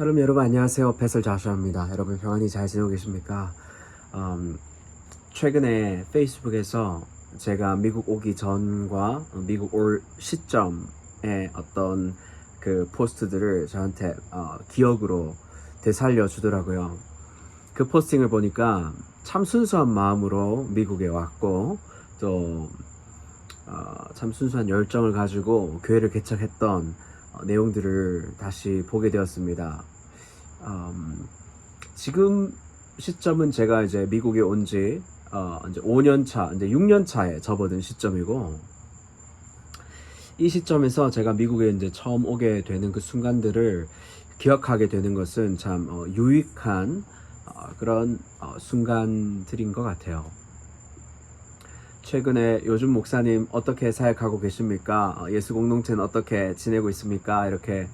샬롬 여러분 안녕하세요. 배설 자수합니다. 여러분 평안히 잘 지내고 계십니까? 최근에 페이스북에서 제가 미국 오기 전과 미국 올 시점의 어떤 그 포스트들을 저한테 기억으로 되살려 주더라고요. 그 포스팅을 보니까 참 순수한 마음으로 미국에 왔고 또 참 순수한 열정을 가지고 교회를 개척했던 내용들을 다시 보게 되었습니다. 지금 시점은 제가 이제 미국에 온 지 이제 5년 차, 이제 6년 차에 접어든 시점이고, 이 시점에서 제가 미국에 이제 처음 오게 되는 그 순간들을 기억하게 되는 것은 참 유익한 그런 순간들인 것 같아요. 최근에 요즘 목사님 어떻게 사역하고 계십니까? 예수 공동체는 어떻게 지내고 있습니까? 이렇게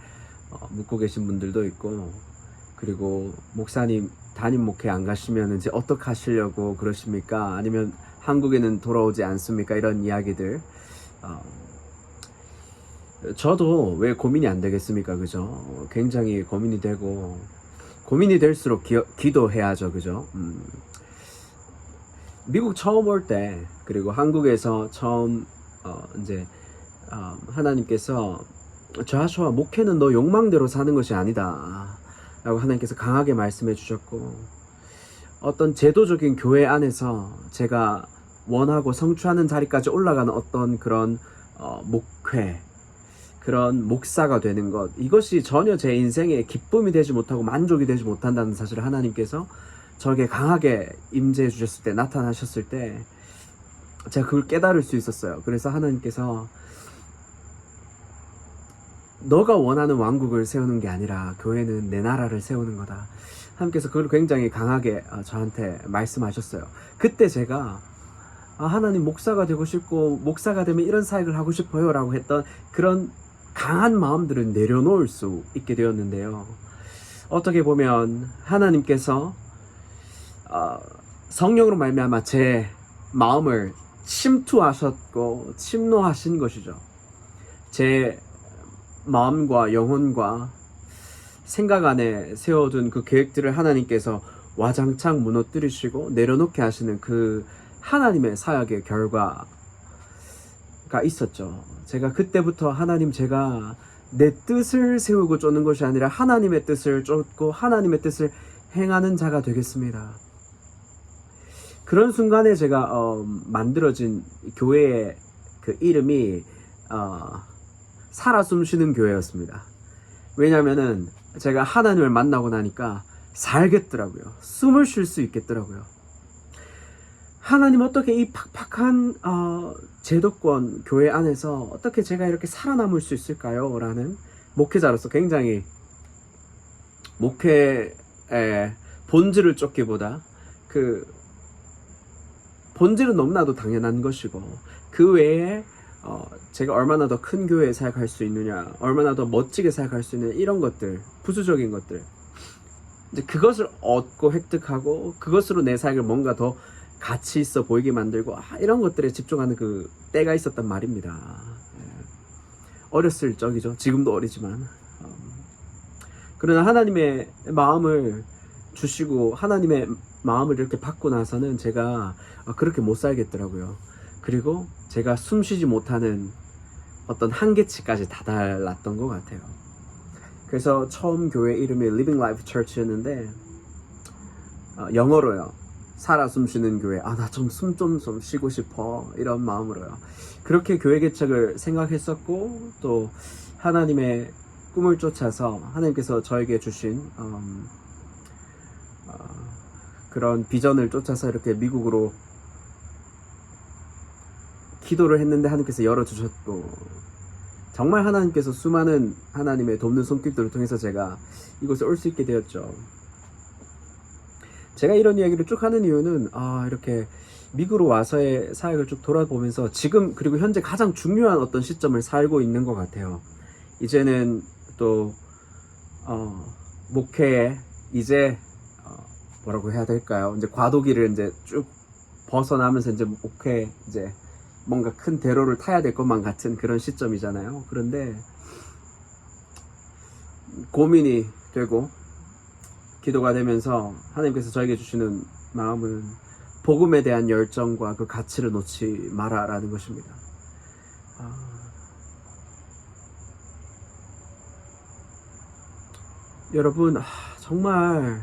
묻고 계신 분들도 있고, 그리고 목사님 담임 목회 안 가시면 이제 어떻게 하시려고 그러십니까? 아니면 한국에는 돌아오지 않습니까? 이런 이야기들. 저도 왜 고민이 안 되겠습니까? 그죠? 굉장히 고민이 되고, 고민이 될수록 기도해야죠. 그죠? 미국 처음 올 때, 그리고 한국에서 처음 이제 하나님께서 자수아, 목회는 너 욕망대로 사는 것이 아니다 라고 하나님께서 강하게 말씀해 주셨고, 어떤 제도적인 교회 안에서 제가 원하고 성취하는 자리까지 올라가는 어떤 그런 목회, 그런 목사가 되는 것, 이것이 전혀 제 인생에 기쁨이 되지 못하고 만족이 되지 못한다는 사실을 하나님께서 저에게 강하게 임재해 주셨을 때, 나타나셨을 때 제가 그걸 깨달을 수 있었어요. 그래서 하나님께서 너가 원하는 왕국을 세우는 게 아니라 교회는 내 나라를 세우는 거다. 하나님께서 그걸 굉장히 강하게 저한테 말씀하셨어요. 그때 제가 하나님, 목사가 되고 싶고 목사가 되면 이런 사역을 하고 싶어요 라고 했던 그런 강한 마음들을 내려놓을 수 있게 되었는데요. 어떻게 보면 하나님께서 성령으로 말미암아 제 마음을 침투하셨고 침노하신 것이죠. 제 마음과 영혼과 생각 안에 세워둔 그 계획들을 하나님께서 와장창 무너뜨리시고 내려놓게 하시는 그 하나님의 사역의 결과가 있었죠. 제가 그때부터 하나님, 제가 내 뜻을 세우고 쫓는 것이 아니라 하나님의 뜻을 쫓고 하나님의 뜻을 행하는 자가 되겠습니다. 그런 순간에 제가 만들어진 교회의 그 이름이 살아 숨쉬는 교회였습니다. 왜냐면은 제가 하나님을 만나고 나니까 살겠더라고요. 숨을 쉴 수 있겠더라고요. 하나님, 어떻게 이 팍팍한 제도권 교회 안에서 어떻게 제가 이렇게 살아남을 수 있을까요? 라는 목회자로서 굉장히 목회의 본질을 쫓기보다 그 본질은 너무나도 당연한 것이고, 그 외에 제가 얼마나 더 큰 교회에 사역할 수 있느냐, 얼마나 더 멋지게 사역할 수 있느냐, 이런 것들, 부수적인 것들, 이제 그것을 얻고 획득하고 그것으로 내 사역을 뭔가 더 가치 있어 보이게 만들고 이런 것들에 집중하는 그 때가 있었단 말입니다. 어렸을 적이죠. 지금도 어리지만. 그러나 하나님의 마음을 주시고 하나님의 마음을 이렇게 받고 나서는 제가 그렇게 못 살겠더라고요. 그리고 제가 숨쉬지 못하는 어떤 한계치까지 다다랐던 것 같아요. 그래서 처음 교회 이름이 Living Life Church였는데 영어로요, 살아 숨쉬는 교회. 나 좀 숨 좀 쉬고 싶어, 이런 마음으로요. 그렇게 교회 개척을 생각했었고, 또 하나님의 꿈을 쫓아서 하나님께서 저에게 주신 그런 비전을 쫓아서 이렇게 미국으로 기도를 했는데 하나님께서 열어주셨고, 정말 하나님께서 수많은 하나님의 돕는 손길들을 통해서 제가 이곳에 올 수 있게 되었죠. 제가 이런 이야기를 쭉 하는 이유는 이렇게 미국으로 와서의 사역을 쭉 돌아보면서 지금, 그리고 현재 가장 중요한 어떤 시점을 살고 있는 것 같아요. 이제는 또 목회에 이제 뭐라고 해야 될까요? 이제 과도기를 이제 쭉 벗어나면서 이제 목회, 이제 뭔가 큰 대로를 타야 될 것만 같은 그런 시점이잖아요. 그런데 고민이 되고 기도가 되면서 하나님께서 저에게 주시는 마음은 복음에 대한 열정과 그 가치를 놓지 마라라는 것입니다. 여러분, 정말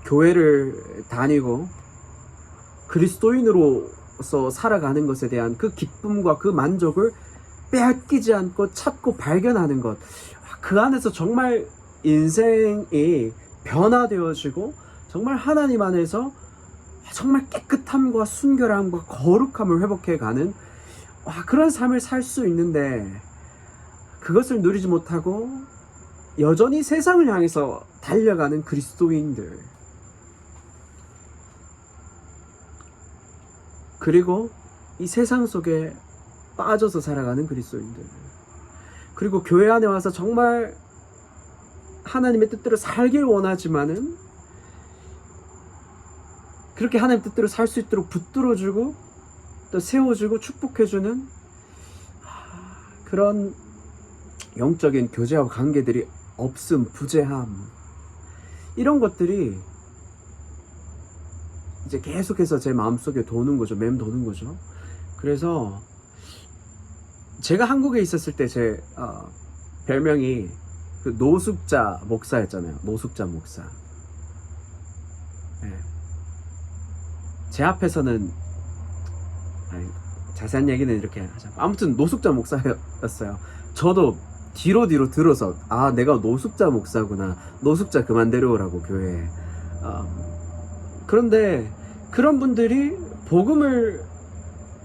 교회를 다니고 그리스도인으로서 살아가는 것에 대한 그 기쁨과 그 만족을 빼앗기지 않고 찾고 발견하는 것, 그 안에서 정말 인생이 변화되어지고 정말 하나님 안에서 정말 깨끗함과 순결함과 거룩함을 회복해가는 그런 삶을 살 수 있는데, 그것을 누리지 못하고 여전히 세상을 향해서 달려가는 그리스도인들, 그리고 이 세상 속에 빠져서 살아가는 그리스도인들, 그리고 교회 안에 와서 정말 하나님의 뜻대로 살길 원하지만은 그렇게 하나님 뜻대로 살 수 있도록 붙들어주고 또 세워주고 축복해주는 그런 영적인 교제와 관계들이 없음, 부재함, 이런 것들이 이제 계속해서 제 마음속에 도는 거죠. 맴도는 거죠. 그래서 제가 한국에 있었을 때 제 별명이 그 노숙자 목사였잖아요. 노숙자 목사. 네. 제 앞에서는 자세한 얘기는 이렇게 하자. 아무튼 노숙자 목사였어요. 저도 뒤로 들어서 내가 노숙자 목사구나, 노숙자 그만 데려오라고 교회에. 그런데 그런 분들이 복음을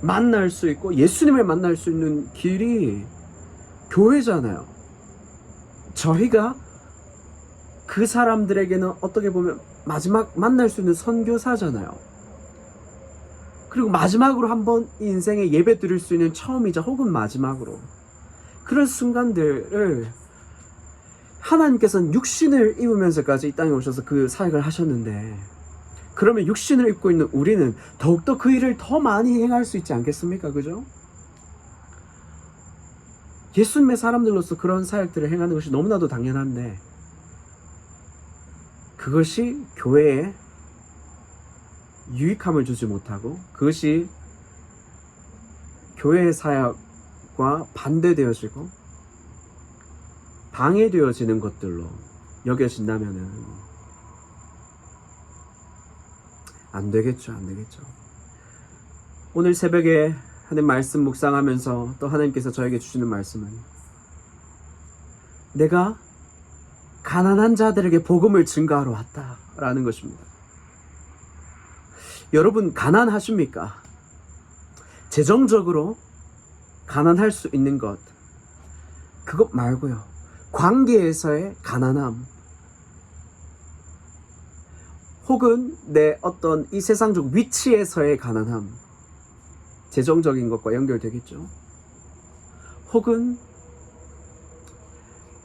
만날 수 있고 예수님을 만날 수 있는 길이 교회잖아요. 저희가 그 사람들에게는 어떻게 보면 마지막 만날 수 있는 선교사잖아요. 그리고 마지막으로 한번 인생에 예배 드릴 수 있는 처음이자 혹은 마지막으로, 그런 순간들을 하나님께서는 육신을 입으면서까지 이 땅에 오셔서 그 사역을 하셨는데, 그러면 육신을 입고 있는 우리는 더욱더 그 일을 더 많이 행할 수 있지 않겠습니까? 그죠? 예수님의 사람들로서 그런 사역들을 행하는 것이 너무나도 당연한데, 그것이 교회에 유익함을 주지 못하고 그것이 교회의 사역과 반대되어지고 방해되어지는 것들로 여겨진다면은 안 되겠죠. 오늘 새벽에 하나님 말씀 묵상하면서 또 하나님께서 저에게 주시는 말씀은, 내가 가난한 자들에게 복음을 증거하러 왔다라는 것입니다. 여러분, 가난하십니까? 재정적으로 가난할 수 있는 것, 그것 말고요, 관계에서의 가난함, 혹은 내 어떤 이 세상적 위치에서의 가난함, 재정적인 것과 연결되겠죠. 혹은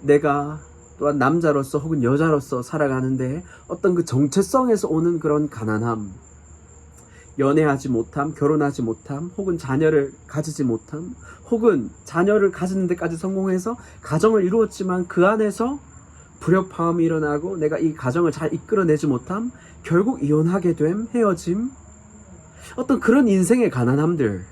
내가 또한 남자로서 혹은 여자로서 살아가는데 어떤 그 정체성에서 오는 그런 가난함, 연애하지 못함, 결혼하지 못함, 혹은 자녀를 가지지 못함, 혹은 자녀를 가지는 데까지 성공해서 가정을 이루었지만 그 안에서 불협화음이 일어나고 내가 이 가정을 잘 이끌어내지 못함, 결국 이혼하게 됨, 헤어짐, 어떤 그런 인생의 가난함들,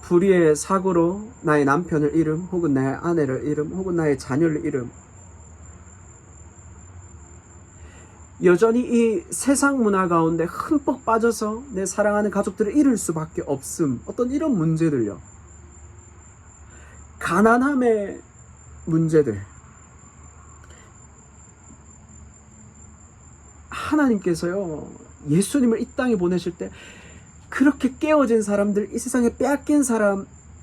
불의의 사고로 나의 남편을 잃음, 혹은 나의 아내를 잃음, 혹은 나의 자녀를 잃음, 여전히 이 세상 문화 가운데 흠뻑 빠져서 내 사랑하는 가족들을 잃을 수밖에 없음, 어떤 이런 문제들요, 가난함의 문제들, 하나님께서요 예수님을 이 땅에 보내실 때 그렇게 깨어진 사람들, 이 세상에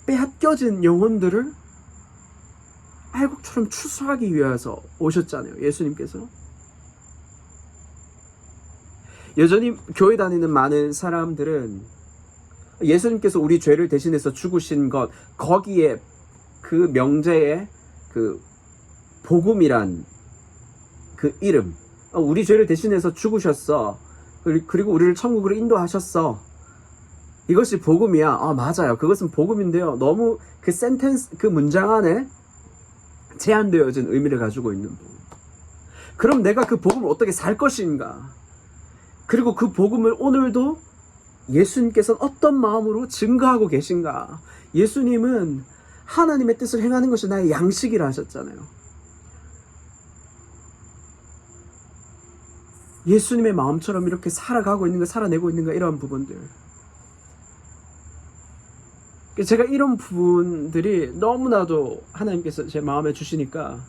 빼앗겨진 영혼들을 알곡처럼 추수하기 위해서 오셨잖아요. 예수님께서 여전히 교회 다니는 많은 사람들은 예수님께서 우리 죄를 대신해서 죽으신 것, 거기에 그 명제의 그 복음이란 그 이름, 우리 죄를 대신해서 죽으셨어, 그리고 우리를 천국으로 인도하셨어, 이것이 복음이야. 아, 맞아요. 그것은 복음인데요. 너무 그 센텐스, 그 문장 안에 제한되어진 의미를 가지고 있는 복음. 그럼 내가 그 복음을 어떻게 살 것인가? 그리고 그 복음을 오늘도 예수님께서는 어떤 마음으로 증거하고 계신가? 예수님은 하나님의 뜻을 행하는 것이 나의 양식이라 하셨잖아요. 예수님의 마음처럼 이렇게 살아가고 있는가, 살아내고 있는가, 이런 부분들. 제가 이런 부분들이 너무나도 하나님께서 제 마음에 주시니까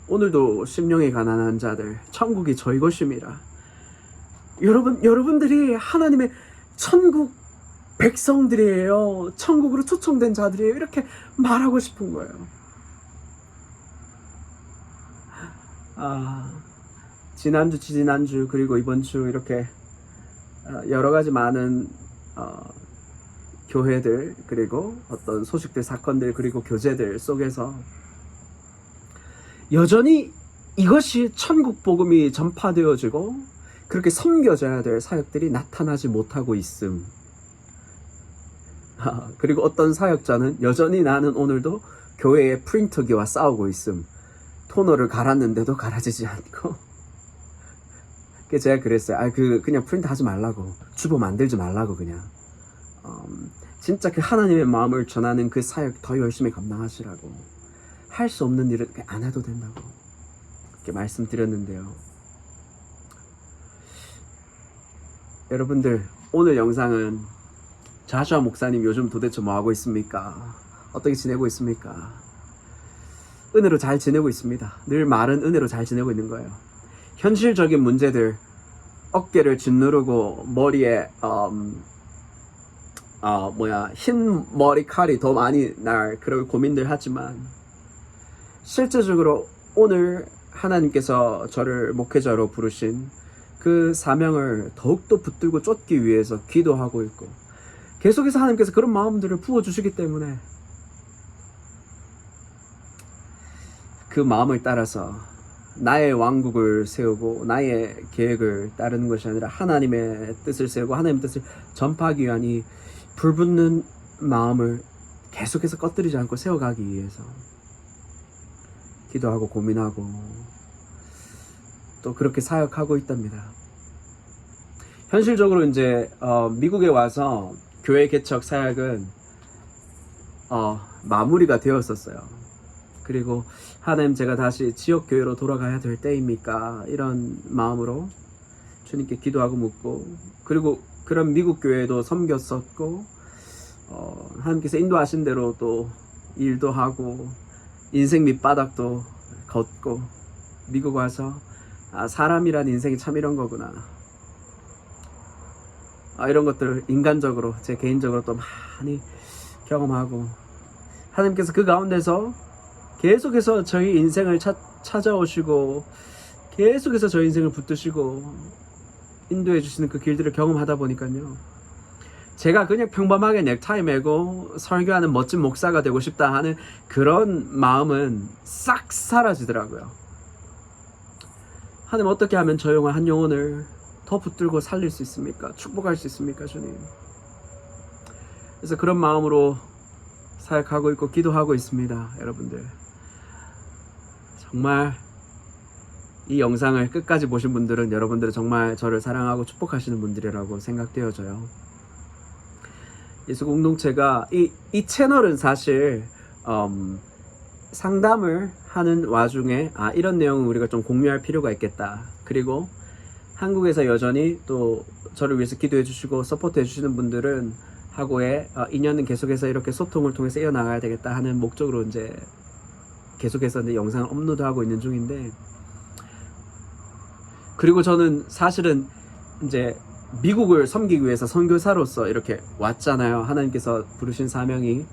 오늘도 심령이 가난한 자들, 천국이 저희 것임이라. 여러분들이 하나님의 천국 백성들이에요. 천국으로 초청된 자들이에요. 이렇게 말하고 싶은 거예요. 지난주, 지지난주, 그리고 이번 주 이렇게 여러 가지 많은 교회들, 그리고 어떤 소식들, 사건들, 그리고 교제들 속에서 여전히 이것이 천국 복음이 전파되어지고 그렇게 섬겨져야 될 사역들이 나타나지 못하고 있음. 그리고 어떤 사역자는 여전히 나는 오늘도 교회의 프린터기와 싸우고 있음. 토너를 갈았는데도 갈아지지 않고. 그래서 제가 그랬어요. 그냥 프린트 하지 말라고. 주보 만들지 말라고, 그냥. 진짜 그 하나님의 마음을 전하는 그 사역 더 열심히 감당하시라고. 할 수 없는 일을 안 해도 된다고. 그렇게 말씀드렸는데요. 여러분들, 오늘 영상은 자슈아 목사님 요즘 도대체 뭐 하고 있습니까? 어떻게 지내고 있습니까? 은혜로 잘 지내고 있습니다. 늘 말은 은혜로 잘 지내고 있는 거예요. 현실적인 문제들, 어깨를 짓누르고 머리에 흰 머리칼이 더 많이 날 그런 고민들 하지만 실제적으로 오늘 하나님께서 저를 목회자로 부르신 그 사명을 더욱더 붙들고 쫓기 위해서 기도하고 있고, 계속해서 하나님께서 그런 마음들을 부어주시기 때문에 그 마음을 따라서 나의 왕국을 세우고 나의 계획을 따르는 것이 아니라 하나님의 뜻을 세우고 하나님의 뜻을 전파하기 위한 이 불붙는 마음을 계속해서 꺼뜨리지 않고 세워가기 위해서 기도하고 고민하고 또 그렇게 사역하고 있답니다. 현실적으로 이제 미국에 와서 교회 개척 사역은 마무리가 되었었어요. 그리고 하나님, 제가 다시 지역교회로 돌아가야 될 때입니까? 이런 마음으로 주님께 기도하고 묻고, 그리고 그런 미국 교회도 섬겼었고, 하나님께서 인도하신 대로 또 일도 하고 인생 밑바닥도 걷고, 미국 와서 사람이란 인생이 참 이런 거구나, 이런 것들을 인간적으로, 제 개인적으로 또 많이 경험하고, 하나님께서 그 가운데서 계속해서 저희 인생을 찾아오시고 계속해서 저희 인생을 붙드시고 인도해 주시는 그 길들을 경험하다 보니까요, 제가 그냥 평범하게 넥타이 매고 설교하는 멋진 목사가 되고 싶다 하는 그런 마음은 싹 사라지더라고요. 하나님, 어떻게 하면 저 영혼 한 영혼을 더 붙들고 살릴 수 있습니까? 축복할 수 있습니까, 주님? 그래서 그런 마음으로 사역하고 있고 기도하고 있습니다. 여러분들, 정말 이 영상을 끝까지 보신 분들은 여러분들은 정말 저를 사랑하고 축복하시는 분들이라고 생각되어져요. 예수 공동체가 이 채널은 사실 상담을 하는 와중에 이런 내용은 우리가 좀 공유할 필요가 있겠다. 그리고 한국에서 여전히 또 저를 위해서 기도해 주시고 서포트해 주시는 분들은 하고의 인연은 계속해서 이렇게 소통을 통해서 이어나가야 되겠다 하는 목적으로 이제 계속해서 이제 영상을 업로드하고 있는 중인데, 그리고 저는 사실은 이제 미국을 섬기기 위해서 선교사로서 이렇게 왔잖아요. 하나님께서 부르신 사명이.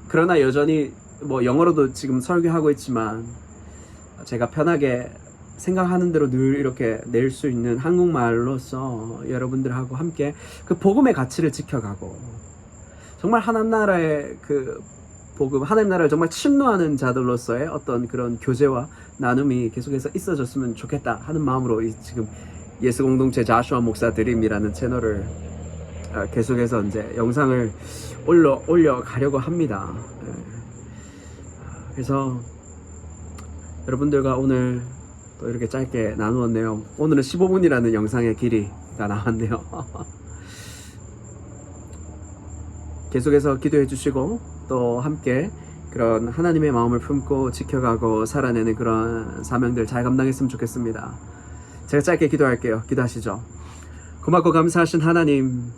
그러나 여전히 뭐 영어로도 지금 설교하고 있지만 제가 편하게 생각하는 대로 늘 이렇게 낼 수 있는 한국말로서 여러분들하고 함께 그 복음의 가치를 지켜가고, 정말 하나님 나라의 그 복음, 하나님 나라를 정말 침노하는 자들로서의 어떤 그런 교제와 나눔이 계속해서 있어졌으면 좋겠다 하는 마음으로 지금 예수 공동체 자슈아 목사 드림이라는 채널을 계속해서 이제 영상을 올려 가려고 합니다. 그래서 여러분들과 오늘 또 이렇게 짧게 나누었네요. 오늘은 15분이라는 영상의 길이가 나왔네요. 계속해서 기도해 주시고 또 함께 그런 하나님의 마음을 품고 지켜가고 살아내는 그런 사명들 잘 감당했으면 좋겠습니다. 제가 짧게 기도할게요. 기도하시죠. 고맙고 감사하신 하나님,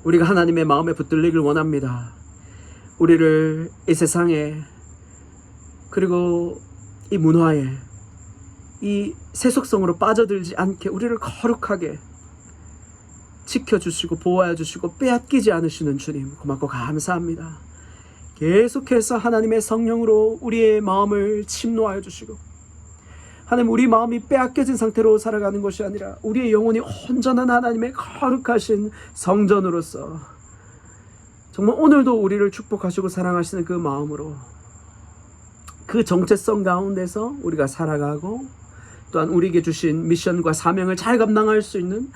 우리가 하나님의 마음에 붙들리길 원합니다. 우리를 이 세상에 그리고 이 문화에 이 세속성으로 빠져들지 않게 우리를 거룩하게 지켜주시고 보호해 주시고 빼앗기지 않으시는 주님 고맙고 감사합니다. 계속해서 하나님의 성령으로 우리의 마음을 침노하여 주시고 하나님, 우리 마음이 빼앗겨진 상태로 살아가는 것이 아니라 우리의 영혼이 온전한 하나님의 거룩하신 성전으로서 정말 오늘도 우리를 축복하시고 사랑하시는 그 마음으로 그 정체성 가운데서 우리가 살아가고 또한 우리에게 주신 미션과 사명을 잘 감당할 수 있는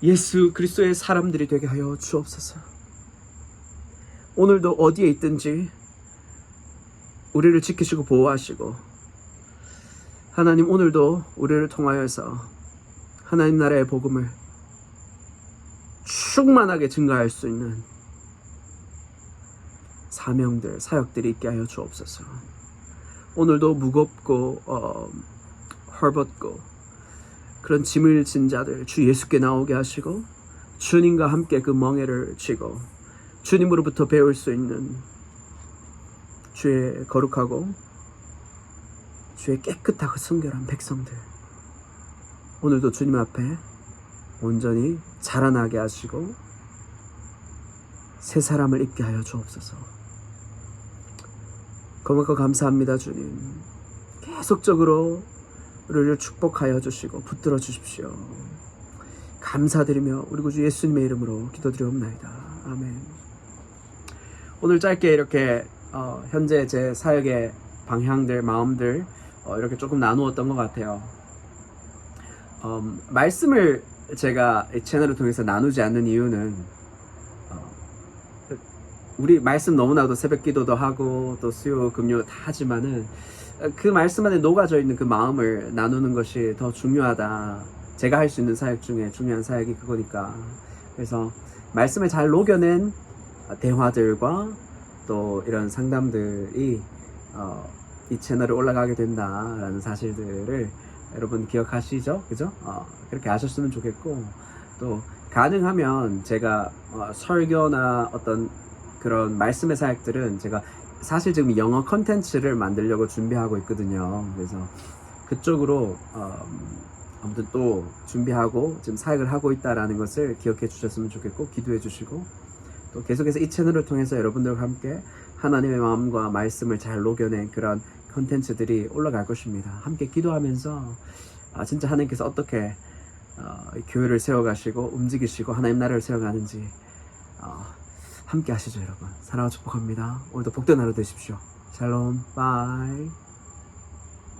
예수 그리스도의 사람들이 되게 하여 주옵소서. 오늘도 어디에 있든지 우리를 지키시고 보호하시고 하나님, 오늘도 우리를 통하여서 하나님 나라의 복음을 충만하게 증가할 수 있는 사명들, 사역들이 있게 하여 주옵소서. 오늘도 무겁고 헐벗고 그런 짐을 진 자들 주 예수께 나오게 하시고 주님과 함께 그 멍에를 쥐고 주님으로부터 배울 수 있는 주의 거룩하고 주의 깨끗하고 순결한 백성들, 오늘도 주님 앞에 온전히 자라나게 하시고 새 사람을 입게 하여 주옵소서. 고맙고 감사합니다. 주님, 계속적으로 우리를 축복하여 주시고 붙들어 주십시오. 감사드리며 우리 구주 예수님의 이름으로 기도드리옵나이다. 아멘. 오늘 짧게 이렇게 현재 제 사역의 방향들, 마음들 이렇게 조금 나누었던 것 같아요. 말씀을 제가 이 채널을 통해서 나누지 않는 이유는 우리 말씀 너무나도 새벽 기도도 하고 또 수요 금요 다 하지만은 그 말씀 안에 녹아져 있는 그 마음을 나누는 것이 더 중요하다. 제가 할 수 있는 사역 중에 중요한 사역이 그거니까. 그래서 말씀을 잘 녹여낸 대화들과 또 이런 상담들이 이 채널에 올라가게 된다라는 사실들을 여러분 기억하시죠? 그죠? 그렇게 아셨으면 좋겠고, 또 가능하면 제가 설교나 어떤 그런 말씀의 사역들은 제가 사실 지금 영어 컨텐츠를 만들려고 준비하고 있거든요. 그래서 그쪽으로 아무튼 또 준비하고 지금 사역을 하고 있다라는 것을 기억해 주셨으면 좋겠고, 기도해 주시고 또 계속해서 이 채널을 통해서 여러분들과 함께 하나님의 마음과 말씀을 잘 녹여낸 그런 컨텐츠들이 올라갈 것입니다. 함께 기도하면서 진짜 하나님께서 어떻게 교회를 세워가시고 움직이시고 하나님 나라를 세워가는지 함께 하시죠. 여러분, 사랑하고 축복합니다. 오늘도 복된 하루 되십시오. 샬롬, 바이.